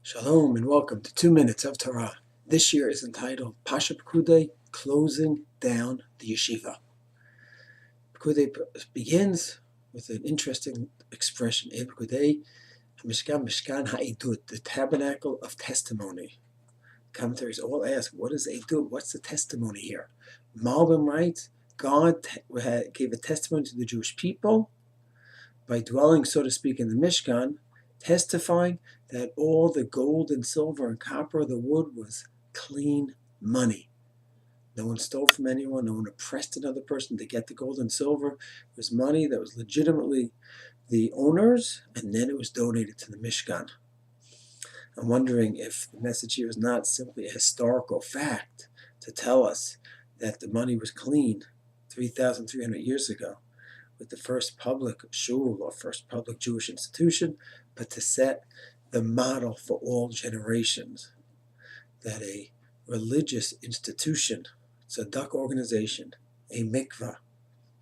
Shalom and welcome to 2 Minutes of Torah. This year is entitled Parsha Pikudai, Closing Down the Yeshiva. Pikudai begins with an interesting expression, Pikudai, Mishkan Ha'edut, the tabernacle of testimony. Commentaries all ask, what is Edut? What's the testimony here? Malbim writes, God gave a testimony to the Jewish people by dwelling, so to speak, in the Mishkan, testifying that all the gold and silver and copper of the wood was clean money. No one stole from anyone. No one oppressed another person to get the gold and silver. It was money that was legitimately the owner's, and then it was donated to the Mishkan. I'm wondering if the message here is not simply a historical fact to tell us that the money was clean 3,300 years ago with the first public shul or first public Jewish institution, but to set the model for all generations, that a religious institution, tzedakah organization, a mikvah,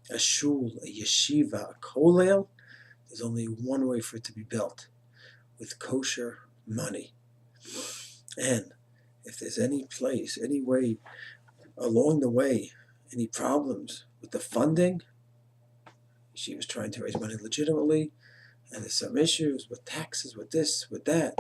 a shul, a yeshiva, a kollel, there's only one way for it to be built, with kosher money. And if there's any place, any way along the way, any problems with the funding, she was trying to raise money legitimately, and there's some issues with taxes, with this, with that,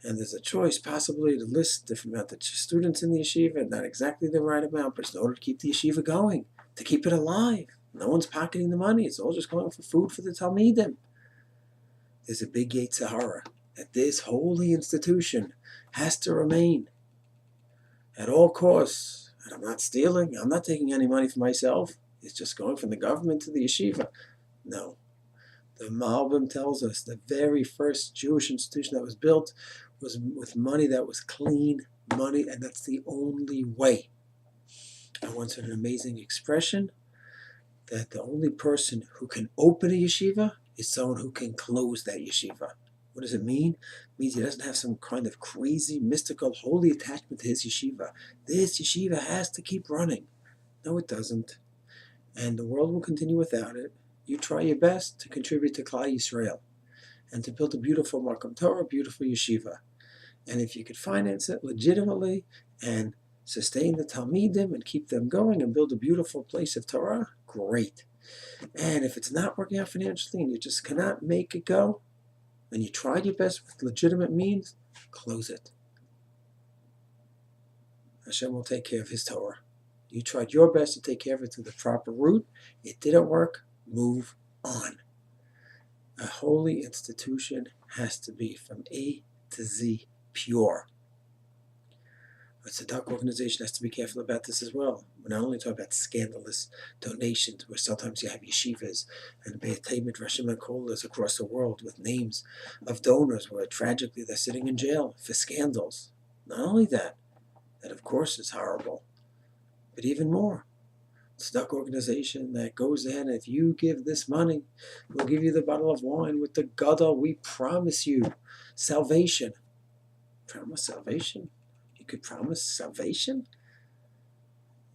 and there's a choice possibly to list different amount of students in the yeshiva, not exactly the right amount, but it's in order to keep the yeshiva going, to keep it alive. No one's pocketing the money. It's all just going for food for the Talmidim. There's a big Yetzer Hara that this holy institution has to remain at all costs. And I'm not stealing. I'm not taking any money for myself. It's just going from the government to the yeshiva. No. The Malbim tells us the very first Jewish institution that was built was with money that was clean money, and that's the only way. I once heard an amazing expression that the only person who can open a yeshiva is someone who can close that yeshiva. What does it mean? It means he doesn't have some kind of crazy, mystical, holy attachment to his yeshiva. This yeshiva has to keep running. No, it doesn't. And the world will continue without it. You try your best to contribute to Klal Yisrael and to build a beautiful Makom Torah, beautiful yeshiva. And if you could finance it legitimately and sustain the Talmidim and keep them going and build a beautiful place of Torah, great. And if it's not working out financially and you just cannot make it go, and you tried your best with legitimate means, close it. Hashem will take care of his Torah. You tried your best to take care of it through the proper route. It didn't work. Move on. A holy institution has to be from A to Z pure. A tzedakah organization has to be careful about this as well. We're not only talking about scandalous donations, where sometimes you have yeshivas and Beit Midrashim and kollels across the world with names of donors where tragically they're sitting in jail for scandals. Not only that of course is horrible, but even more. Tzedakah organization that goes in, if you give this money, we'll give you the bottle of wine with the gadol. We promise you salvation. Promise salvation? You could promise salvation?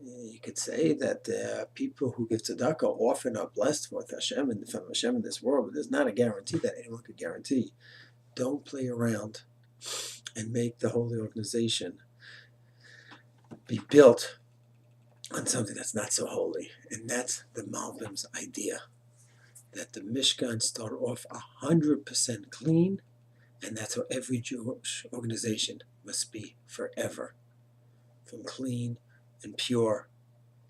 You could say that people who give tzedakah often are blessed with Hashem and from Hashem in this world, but there's not a guarantee that anyone could guarantee. Don't play around and make the holy organization be built on something that's not so holy. And that's the Malbim's idea, that the Mishkan start off 100% clean, and that's how every Jewish organization must be forever, from clean and pure,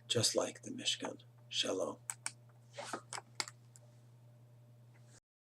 just like the Mishkan. Shalom.